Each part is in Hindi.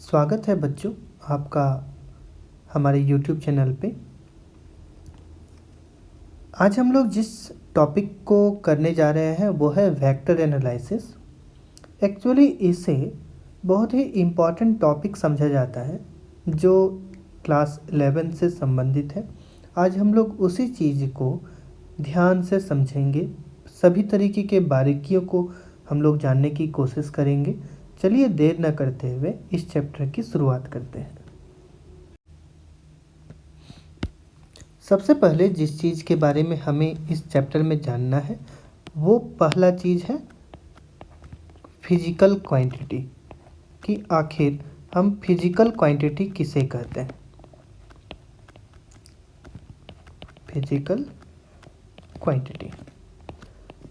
स्वागत है बच्चों आपका हमारे YouTube चैनल पे। आज हम लोग जिस टॉपिक को करने जा रहे हैं वो है वेक्टर एनालिसिस। एक्चुअली इसे बहुत ही इम्पॉर्टेंट टॉपिक समझा जाता है जो क्लास 11 से संबंधित है। आज हम लोग उसी चीज़ को ध्यान से समझेंगे, सभी तरीके के बारीकियों को हम लोग जानने की कोशिश करेंगे। चलिए देर न करते हुए इस चैप्टर की शुरुआत करते हैं। सबसे पहले जिस चीज़ के बारे में हमें इस चैप्टर में जानना है वो पहला चीज़ है फिजिकल क्वांटिटी, कि आखिर हम फिजिकल क्वांटिटी किसे कहते हैं। फिजिकल क्वांटिटी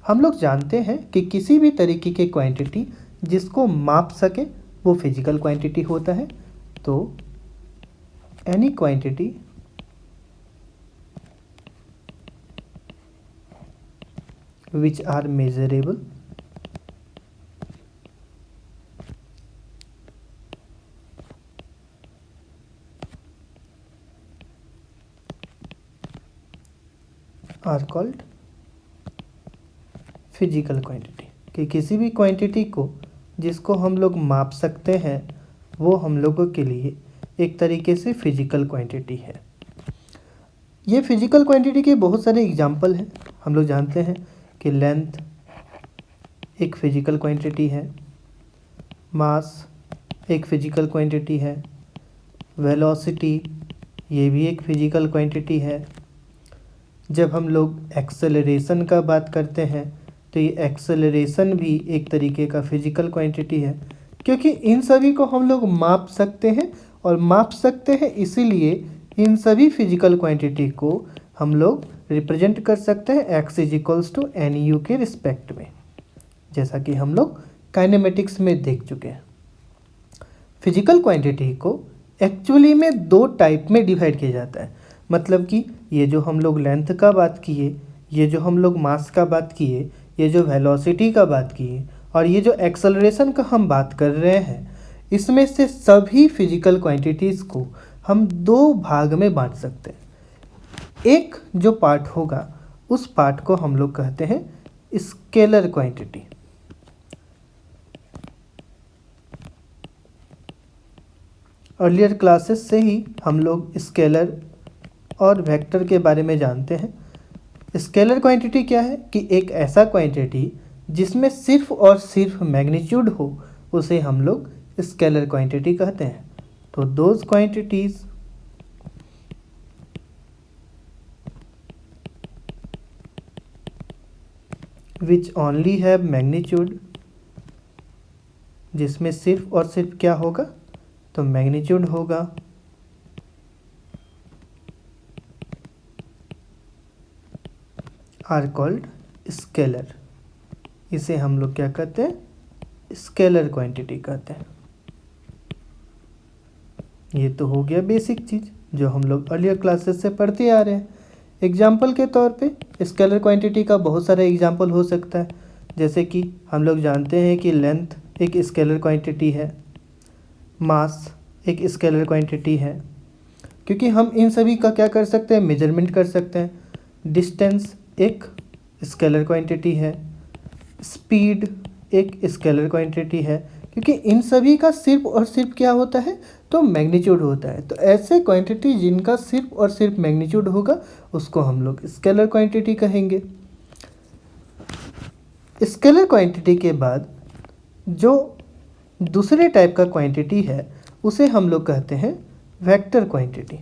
हम लोग जानते हैं कि किसी भी तरीके के क्वांटिटी जिसको माप सके वो फिजिकल क्वांटिटी होता है। तो any quantity which are measurable are called physical quantity, कि किसी भी क्वांटिटी को जिसको हम लोग माप सकते हैं वो हम लोगों के लिए एक तरीके से फिजिकल क्वांटिटी है। ये फिजिकल क्वांटिटी के बहुत सारे एग्जाम्पल हैं। हम लोग जानते हैं कि लेंथ एक फिजिकल क्वांटिटी है, मास एक फिजिकल क्वांटिटी है, वेलोसिटी ये भी एक फिजिकल क्वांटिटी है। जब हम लोग एक्सेलरेशन का बात करते हैं तो ये एक्सेलरेशन भी एक तरीके का फिजिकल क्वांटिटी है, क्योंकि इन सभी को हम लोग माप सकते हैं और माप सकते हैं इसीलिए इन सभी फिजिकल क्वांटिटी को हम लोग रिप्रेजेंट कर सकते हैं x = NU के रिस्पेक्ट में, जैसा कि हम लोग काइनेमेटिक्स में देख चुके हैं। फिजिकल क्वांटिटी को एक्चुअली में दो टाइप में डिवाइड किया जाता है। मतलब कि ये जो हम लोग लेंथ का बात किए, ये जो हम लोग मास का बात किए, ये जो वेलोसिटी का बात किए और ये जो एक्सेलरेशन का हम बात कर रहे हैं, इसमें से सभी फिजिकल क्वांटिटीज़ को हम दो भाग में बांट सकते हैं। एक जो पार्ट होगा उस पार्ट को हम लोग कहते हैं स्केलर क्वांटिटी। अर्लियर क्लासेस से ही हम लोग स्केलर और वेक्टर के बारे में जानते हैं। स्केलर क्वांटिटी क्या है कि एक ऐसा क्वांटिटी जिसमें सिर्फ और सिर्फ मैग्नीट्यूड हो उसे हम लोग स्केलर क्वांटिटी कहते हैं। तो those quantities which only have magnitude, जिसमें सिर्फ और सिर्फ क्या होगा तो मैग्नीट्यूड होगा, आर कॉल्ड स्केलर। इसे हम लोग क्या कहते हैं, स्केलर क्वांटिटी कहते हैं। ये तो हो गया बेसिक चीज़ जो हम लोग अर्लियर क्लासेस से पढ़ते आ रहे हैं। एग्जाम्पल के तौर पे स्केलर क्वांटिटी का बहुत सारा एग्जाम्पल हो सकता है, जैसे कि हम लोग जानते हैं कि लेंथ एक स्केलर क्वांटिटी है, मास एक स्केलर क्वांटिटी है, क्योंकि हम इन सभी का क्या कर सकते हैं, मेजरमेंट कर सकते हैं। डिस्टेंस एक स्केलर क्वांटिटी है, स्पीड एक स्केलर क्वांटिटी है, क्योंकि इन सभी का सिर्फ और सिर्फ क्या होता है तो मैग्नीट्यूड होता है। तो ऐसे क्वांटिटी जिनका सिर्फ और सिर्फ मैग्नीट्यूड होगा उसको हम लोग स्केलर क्वांटिटी कहेंगे। स्केलर क्वांटिटी के बाद जो दूसरे टाइप का क्वांटिटी है उसे हम लोग कहते हैं वेक्टर क्वांटिटी।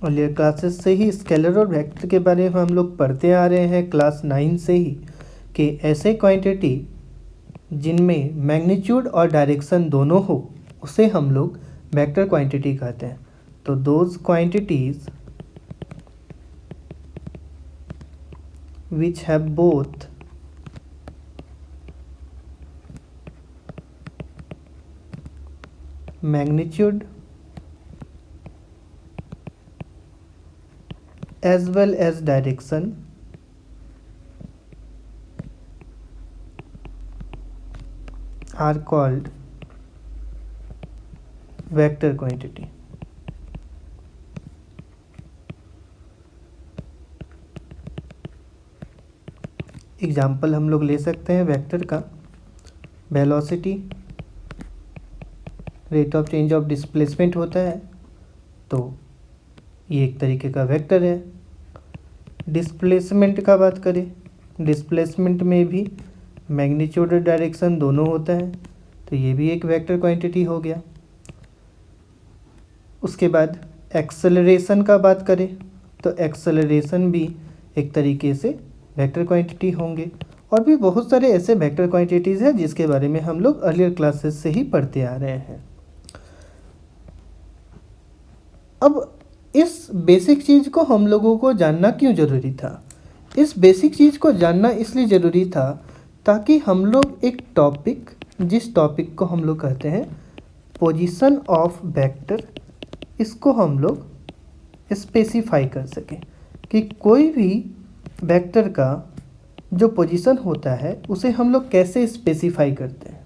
अर्लियर क्लासेस से ही स्केलर और वेक्टर के बारे में हम लोग पढ़ते आ रहे हैं क्लास 9 से ही, कि ऐसे क्वांटिटी जिनमें मैग्नीट्यूड और डायरेक्शन दोनों हो उसे हम लोग वेक्टर क्वांटिटी कहते हैं। तो those quantities which have both magnitude as well as direction are called vector quantity. Example हम लोग ले सकते हैं वेक्टर का, velocity rate of change of displacement होता है, तो ये एक तरीके का वेक्टर है। डिस्प्लेसमेंट का बात करें, डिस्प्लेसमेंट में भी मैग्नीट्यूड और डायरेक्शन दोनों होता है, तो ये भी एक वेक्टर क्वांटिटी हो गया। उसके बाद एक्सेलरेशन का बात करें तो एक्सेलरेशन भी एक तरीके से वेक्टर क्वांटिटी होंगे, और भी बहुत सारे ऐसे वेक्टर क्वांटिटीज़ हैं जिसके बारे में हम लोग अर्लियर क्लासेस से ही पढ़ते आ रहे हैं। अब इस बेसिक चीज़ को हम लोगों को जानना क्यों ज़रूरी था? इस बेसिक चीज़ को जानना इसलिए ज़रूरी था ताकि हम लोग एक टॉपिक, जिस टॉपिक को हम लोग कहते हैं पोजीशन ऑफ वेक्टर, इसको हम लोग स्पेसिफाई कर सकें कि कोई भी वेक्टर का जो पोजीशन होता है उसे हम लोग कैसे स्पेसिफाई करते हैं।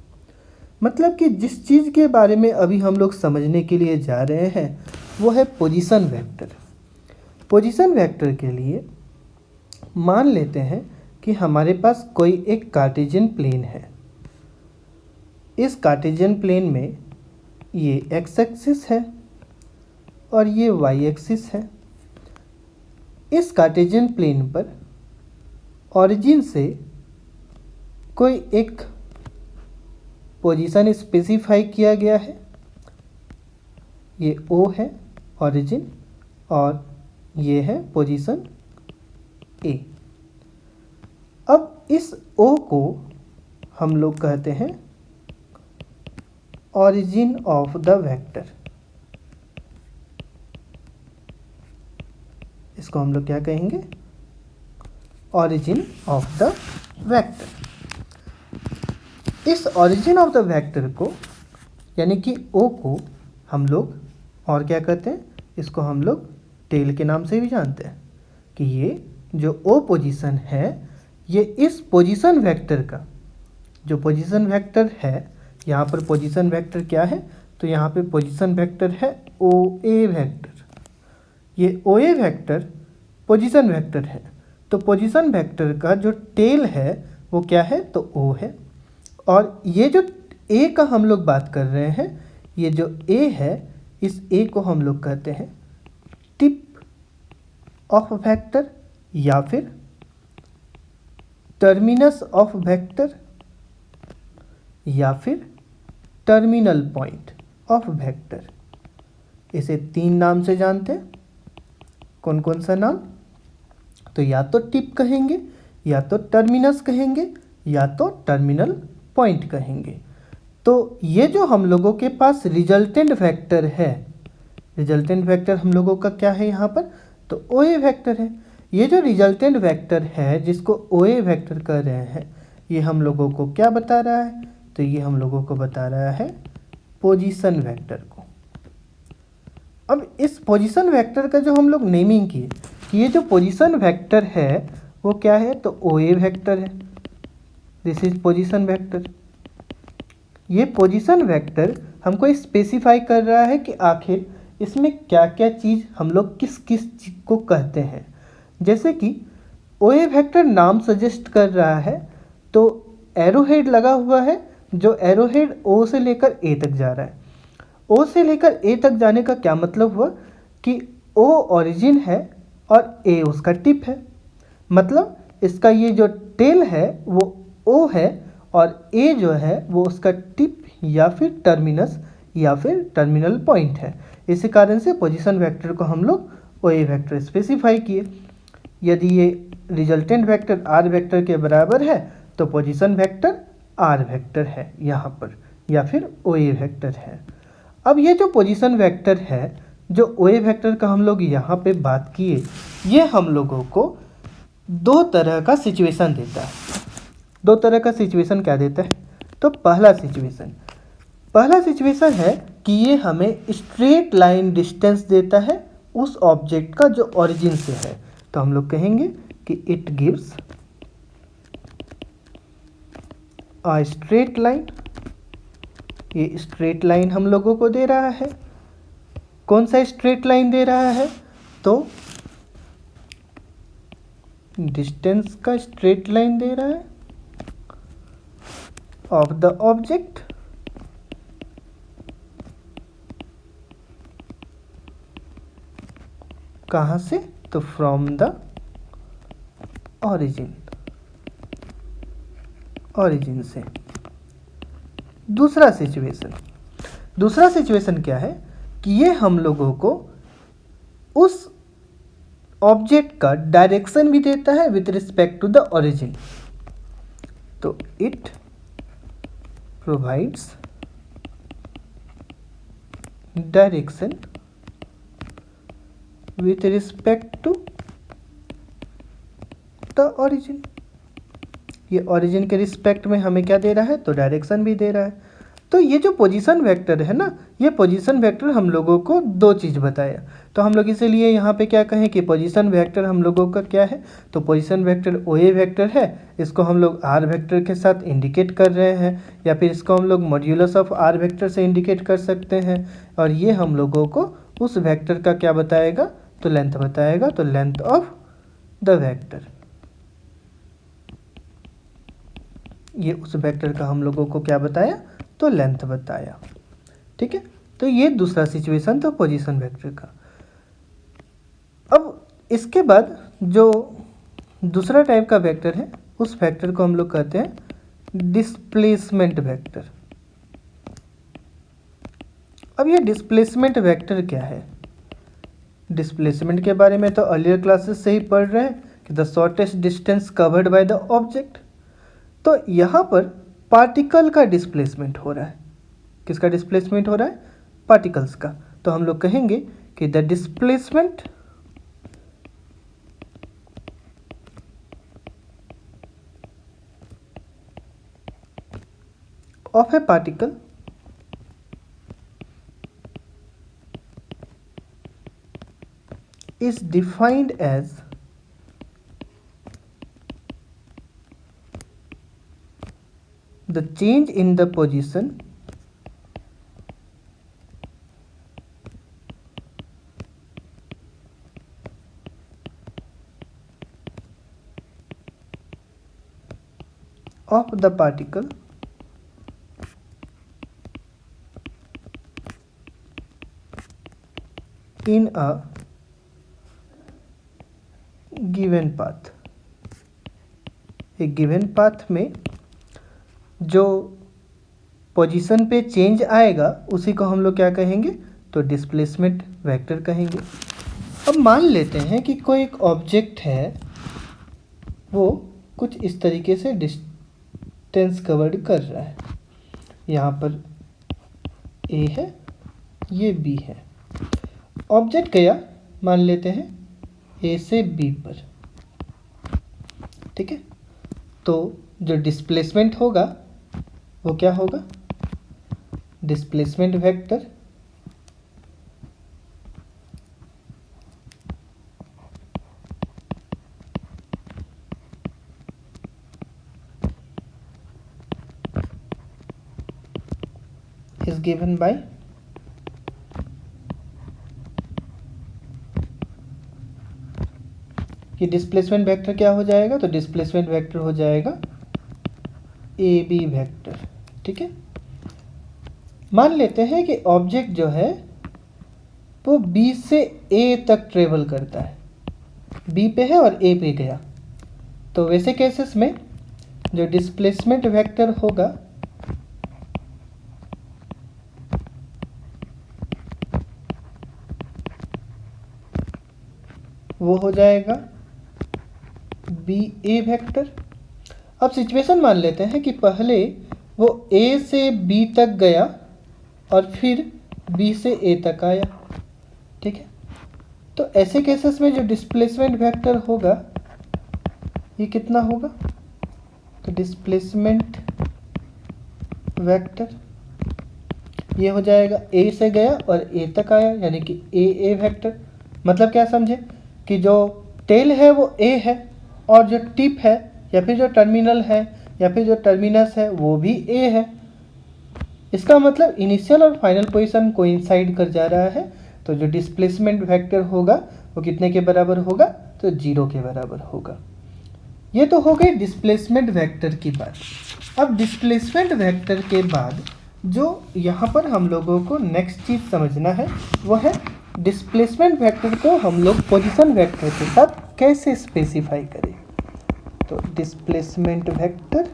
मतलब कि जिस चीज़ के बारे में अभी हम लोग समझने के लिए जा रहे हैं वो है पोजीशन वेक्टर। पोजीशन वेक्टर के लिए मान लेते हैं कि हमारे पास कोई एक कार्टेशियन प्लेन है। इस कार्टेशियन प्लेन में ये एक्स एक्सिस है और ये वाई एक्सिस है। इस कार्टेशियन प्लेन पर ऑरिजिन से कोई एक पोजीशन स्पेसिफाई किया गया है, ये ओ है ऑरिजिन और ये है पोजीशन ए। अब इस ओ को हम लोग कहते हैं ऑरिजिन ऑफ द वेक्टर। इसको हम लोग क्या कहेंगे? Origin of the vector. इस ऑरिजिन ऑफ द वेक्टर को यानी कि ओ को हम लोग और क्या कहते हैं? इसको हम लोग टेल के नाम से भी जानते हैं कि ये जो ओ पोजीशन है ये इस पोजीशन वेक्टर का, जो पोजीशन वेक्टर है, यहाँ पर पोजीशन वेक्टर क्या है? तो यहाँ पे पोजीशन वेक्टर है ओ ए वेक्टर। ये ओ ए वेक्टर पोजीशन वेक्टर है, तो पोजीशन वेक्टर का जो टेल है वो क्या है? तो ओ है। और ये जो ए का हम लोग बात कर रहे हैं, ये जो ए है, इस ए को हम लोग कहते हैं टिप ऑफ वेक्टर या फिर टर्मिनस ऑफ वेक्टर या फिर टर्मिनल पॉइंट ऑफ वेक्टर। इसे 3 नाम से जानते हैं। कौन कौन सा नाम? तो या तो टिप कहेंगे, या तो टर्मिनस कहेंगे, या तो टर्मिनल पॉइंट कहेंगे। तो ये जो हम लोगों के पास रिजल्टेंट वेक्टर है, रिजल्टेंट वेक्टर हम लोगों का क्या है यहाँ पर? तो ओ ए वेक्टर है। ये जो रिजल्टेंट वेक्टर है जिसको ओ ए वेक्टर कह रहे हैं, ये हम लोगों को क्या बता रहा है? तो ये हम लोगों को बता रहा है पोजीशन वेक्टर को। अब इस पोजीशन वेक्टर का जो हम लोग नेमिंग किए कि ये जो पोजीशन वेक्टर है वो क्या है? तो ओ ए वेक्टर है। This is position vector. ये पोजीशन वेक्टर हमको स्पेसिफाई कर रहा है कि आखिर इसमें क्या क्या चीज़ हम लोग किस किस चीज़ को कहते हैं। जैसे कि ओ ए वेक्टर नाम सजेस्ट कर रहा है, तो एरो हेड लगा हुआ है, जो एरो हेड ओ से लेकर ए तक जा रहा है। ओ से लेकर ए तक जाने का क्या मतलब हुआ कि ओ ऑरिजिन है और ए उसका टिप है। मतलब इसका ये जो टेल है वो ओ है और ए जो है वो उसका टिप या फिर टर्मिनस या फिर टर्मिनल पॉइंट है। इसी कारण से पोजीशन वेक्टर को हम लोग ओ ए वेक्टर स्पेसिफाई किए। यदि ये रिजल्टेंट वेक्टर आर वेक्टर के बराबर है तो पोजीशन वेक्टर आर वेक्टर है यहाँ पर, या फिर ओ ए वेक्टर है। अब ये जो पोजीशन वेक्टर है, जो ओ ए वेक्टर का हम लोग यहाँ पे बात किए, ये हम लोगों को 2 तरह का सिचुएशन देता है। 2 तरह का सिचुएशन क्या देता है? तो पहला सिचुएशन है कि ये हमें स्ट्रेट लाइन डिस्टेंस देता है उस ऑब्जेक्ट का जो ओरिजिन से है। तो हम लोग कहेंगे कि it gives a straight line ये स्ट्रेट लाइन हम लोगों को दे रहा है। कौन सा स्ट्रेट लाइन दे रहा है? तो डिस्टेंस का स्ट्रेट लाइन दे रहा है ऑफ द ऑब्जेक्ट कहाँ से? तो फ्रॉम द ऑरिजिन से। दूसरा सिचुएशन क्या है कि ये हम लोगों को उस ऑब्जेक्ट का डायरेक्शन भी देता है with respect to the origin. तो it provides direction with respect to the origin. ये ओरिजिन के रिस्पेक्ट में हमें क्या दे रहा है? तो डायरेक्शन भी दे रहा है। तो ये जो पोजीशन वेक्टर है ना, ये पोजीशन वेक्टर हम लोगों को दो चीज़ बताया। तो हम लोग इसीलिए यहाँ पे क्या कहें कि पोजीशन वेक्टर हम लोगों का क्या है? तो पोजीशन वेक्टर OA वेक्टर है। इसको हम लोग R वेक्टर के साथ इंडिकेट कर रहे हैं, या फिर इसको हम लोग मॉड्यूलस ऑफ R वेक्टर से इंडिकेट कर सकते हैं। और ये हम लोगों को उस वेक्टर का क्या बताएगा? तो लेंथ बताएगा। तो लेंथ ऑफ द वेक्टर, ये उस वेक्टर का हम लोगों को क्या बताया? तो लेंथ बताया। ठीक है, तो ये दूसरा सिचुएशन था पोजीशन वेक्टर का। अब इसके बाद जो दूसरा टाइप का वेक्टर है, उस वेक्टर को हम लोग कहते हैं डिस्प्लेसमेंट वेक्टर। अब ये डिस्प्लेसमेंट वेक्टर क्या है? डिस्प्लेसमेंट के बारे में तो अर्लियर क्लासेस से ही पढ़ रहे हैं कि the shortest distance covered by the object. तो यहाँ पर पार्टिकल का डिस्प्लेसमेंट हो रहा है। किसका डिस्प्लेसमेंट हो रहा है? पार्टिकल्स का। तो हम लोग कहेंगे कि the displacement of A particle is defined as the change in the position of the particle in a given path. एक गिवन पाथ में जो पोजीशन पे चेंज आएगा उसी को हम लोग क्या कहेंगे? तो डिस्प्लेसमेंट वेक्टर कहेंगे। अब मान लेते हैं कि कोई एक ऑब्जेक्ट है, वो कुछ इस तरीके से डिस्टेंस कवर्ड कर रहा है। यहाँ पर A है, ये B है। ऑब्जेक्ट गया मान लेते हैं A से B पर। ठीक है, तो जो डिस्प्लेसमेंट होगा वो क्या होगा? Displacement vector is given by कि डिस्प्लेसमेंट वेक्टर क्या हो जाएगा? तो डिस्प्लेसमेंट वेक्टर हो जाएगा AB वेक्टर। ठीक है, मान लेते हैं कि ऑब्जेक्ट जो है वो B से A तक ट्रेवल करता है। B पे है और A पे गया। तो वैसे केसेस में जो डिस्प्लेसमेंट वेक्टर होगा वो हो जाएगा BA वेक्टर। अब सिचुएशन मान लेते हैं कि पहले वो A से B तक गया और फिर B से A तक आया। ठीक है, तो ऐसे केसेस में जो डिस्प्लेसमेंट वेक्टर होगा ये कितना होगा? तो डिस्प्लेसमेंट वेक्टर ये हो जाएगा A से गया और A तक आया, यानी कि AA वेक्टर। मतलब क्या समझे कि जो टेल है वो A है और जो टिप है या फिर जो टर्मिनल है या फिर जो टर्मिनस है वो भी A है। इसका मतलब इनिशियल और फाइनल पोजीशन कोइंसाइड कर जा रहा है, तो जो डिस्प्लेसमेंट वेक्टर होगा वो कितने के बराबर होगा, तो 0 के बराबर होगा। ये तो हो गई डिस्प्लेसमेंट वेक्टर की बात। अब डिस्प्लेसमेंट वेक्टर के बाद जो यहाँ पर हम लोगों को नेक्स्ट चीज़ समझना है वो है डिस्प्लेसमेंट वेक्टर को हम लोग पोजीशन वेक्टर के साथ कैसे स्पेसिफाई करें। तो displacement vector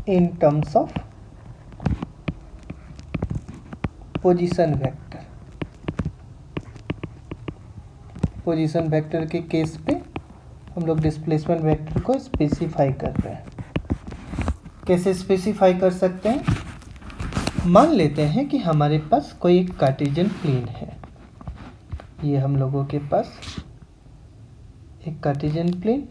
in terms of position vector. Position vector के केस पे हम लोग डिस्प्लेसमेंट वेक्टर को स्पेसिफाई कर रहे हैं। कैसे स्पेसिफाई कर सकते हैं? मान लेते हैं कि हमारे पास कोई एक कार्टेशियन प्लेन है। ये हम लोगों के पास एक कार्टेशियन प्लेन,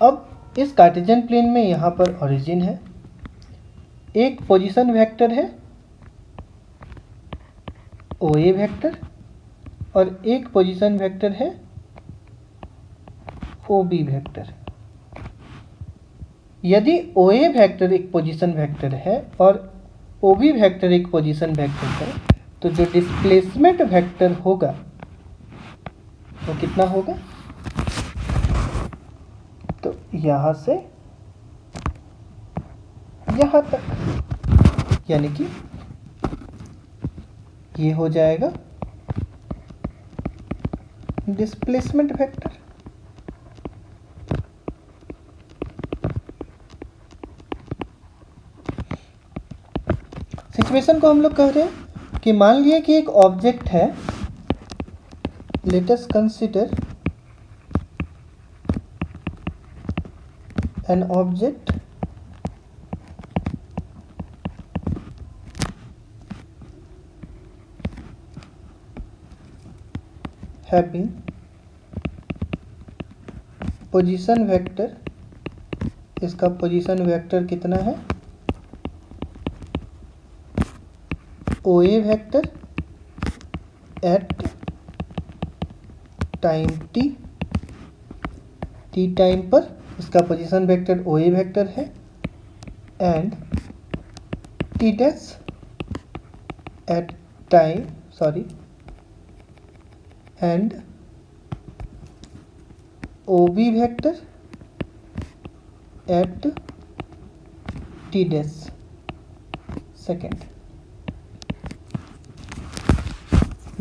अब इस कार्टेशियन प्लेन में यहाँ पर ओरिजिन है, एक पोजीशन वेक्टर है OA वेक्टर और एक पोजीशन वेक्टर है OB वेक्टर। यदि OA वेक्टर एक पोजीशन वेक्टर है और OB वेक्टर एक पोजीशन वेक्टर है, तो जो डिस्प्लेसमेंट वेक्टर होगा वो कितना होगा, तो यहाँ से यहाँ तक, यानी कि ये हो जाएगा डिस्प्लेसमेंट वेक्टर। सिचुएशन को हम लोग कह रहे हैं कि मान लिए कि एक ऑब्जेक्ट है, let us consider an object having position vector, इसका पोजीशन वेक्टर कितना है, OA vector at time t time पर इसका पोजीशन वेक्टर OA वेक्टर है, and t dash at time and OB vector at t dash second.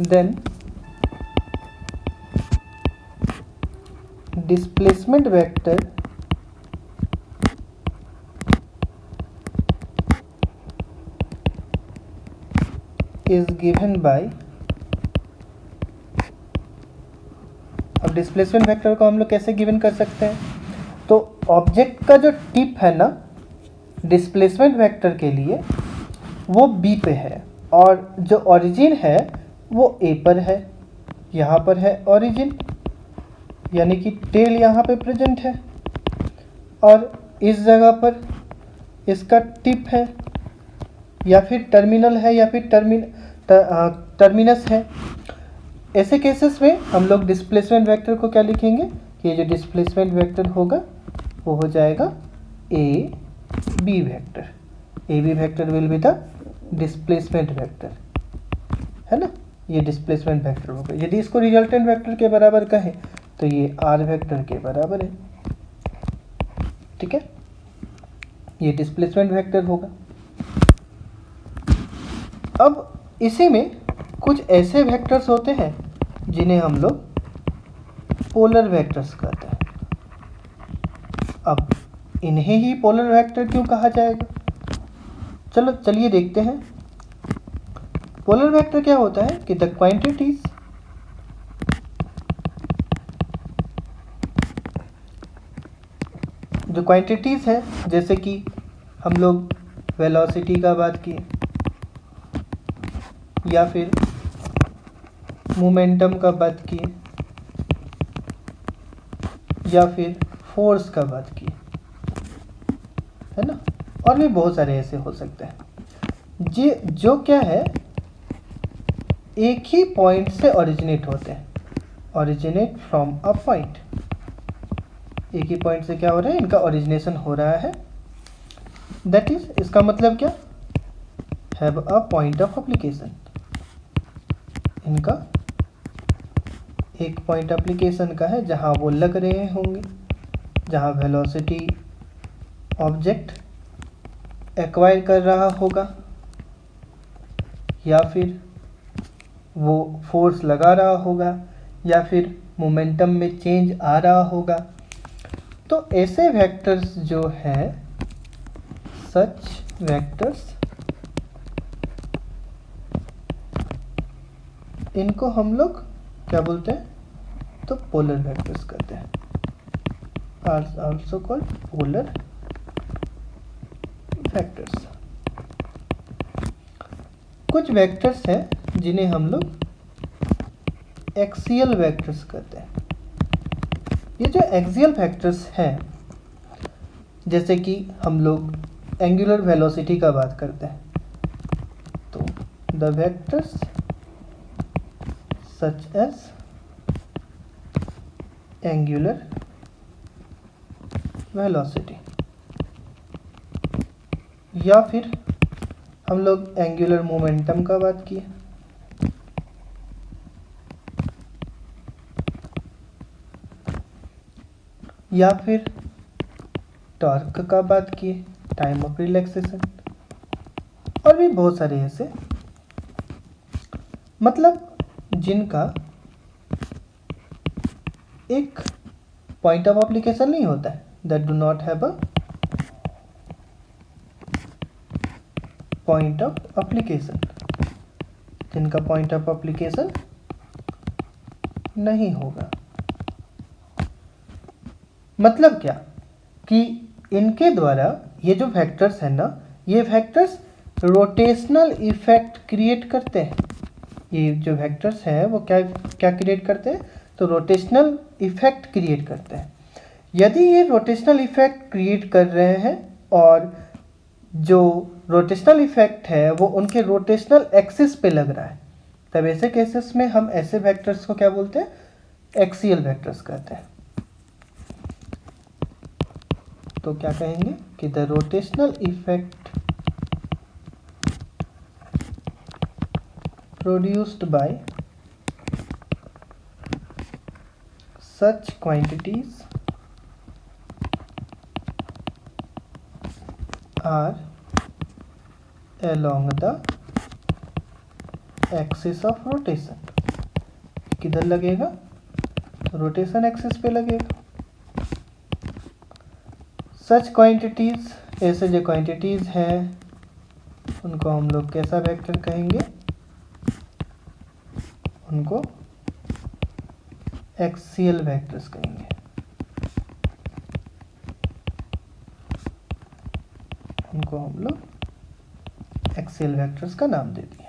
Then displacement vector is given by, अब डिस्प्लेसमेंट वेक्टर को हम लोग कैसे गिवन कर सकते हैं, तो ऑब्जेक्ट का जो टिप है ना डिस्प्लेसमेंट वेक्टर के लिए वो B पे है और जो ओरिजिन है वो A पर है। यहाँ पर है ओरिजिन, यानी कि टेल यहाँ पे प्रेजेंट है और इस जगह पर इसका टिप है या फिर टर्मिनल है या फिर टर्मिनस है। ऐसे केसेस में हम लोग डिस्प्लेसमेंट वेक्टर को क्या लिखेंगे कि ये जो डिस्प्लेसमेंट वेक्टर होगा वो हो जाएगा AB vector. AB vector will be the displacement vector, है ना, ये डिस्प्लेसमेंट वेक्टर होगा। यदि इसको रिजल्टेंट वेक्टर के बराबर कहें तो ये R वेक्टर के बराबर है, ठीक है, ये डिस्प्लेसमेंट वेक्टर होगा। अब इसी में कुछ ऐसे वेक्टर्स होते हैं जिन्हें हम लोग पोलर वेक्टर्स कहते हैं। अब इन्हें ही पोलर वेक्टर क्यों कहा जाएगा, चलिए देखते हैं। पोलर वेक्टर क्या होता है कि द क्वांटिटीज जो क्वांटिटीज है, जैसे कि हम लोग वेलोसिटी का बात किए या फिर मोमेंटम का बात किए या फिर फोर्स का बात की, है ना। और भी बहुत सारे ऐसे हो सकते हैं जो क्या है, एक ही पॉइंट से ओरिजिनेट होते हैं, ओरिजिनेट फ्रॉम अ पॉइंट। एक ही पॉइंट से क्या हो रहा है, इनका ओरिजिनेशन हो रहा है। दैट इज, इसका मतलब क्या, have a point of application. इनका एक पॉइंट एप्लीकेशन का है जहां वो लग रहे होंगे, जहां वेलोसिटी ऑब्जेक्ट एक्वायर कर रहा होगा, या फिर वो फोर्स लगा रहा होगा, या फिर मोमेंटम में चेंज आ रहा होगा। तो ऐसे वेक्टर्स जो हैं, सच वेक्टर्स, इनको हम लोग क्या बोलते हैं, तो पोलर वेक्टर्स कहते हैं, are also called polar vectors. कुछ वेक्टर्स हैं जिन्हें हम लोग एक्सियल वेक्टर्स कहते हैं। ये जो एक्सियल वेक्टर्स हैं, जैसे कि हम लोग एंगुलर वेलोसिटी का बात करते हैं, तो the vectors such as angular velocity, या फिर हम लोग एंगुलर मोमेंटम का बात किए, या फिर टॉर्क का बात किए, टाइम ऑफ रिलैक्सेशन, और भी बहुत सारे ऐसे, मतलब जिनका एक पॉइंट ऑफ एप्लीकेशन नहीं होता है, that do not have a point of application, जिनका पॉइंट ऑफ एप्लीकेशन नहीं होगा। मतलब क्या कि इनके द्वारा ये जो वेक्टर्स हैं ना, ये वेक्टर्स रोटेशनल इफेक्ट क्रिएट करते हैं। ये जो वेक्टर्स हैं वो क्या क्या क्रिएट करते हैं, तो रोटेशनल इफेक्ट क्रिएट करते हैं। यदि ये रोटेशनल इफेक्ट क्रिएट कर रहे हैं और जो रोटेशनल इफेक्ट है वो उनके रोटेशनल एक्सिस पे लग रहा है, तब ऐसे केसेस में हम ऐसे वेक्टर्स को क्या बोलते हैं, एक्सियल वेक्टर्स कहते हैं। तो क्या कहेंगे कि the rotational effect produced by such quantities are along the axis of rotation। किधर लगेगा, रोटेशन एक्सिस पे लगेगा। सच क्वांटिटीज, ऐसे जो क्वांटिटीज हैं उनको हम लोग कैसा वेक्टर कहेंगे, उनको एक्सियल वेक्टर्स कहेंगे। उनको हम लोग एक्सियल वेक्टर्स का नाम दे दिए।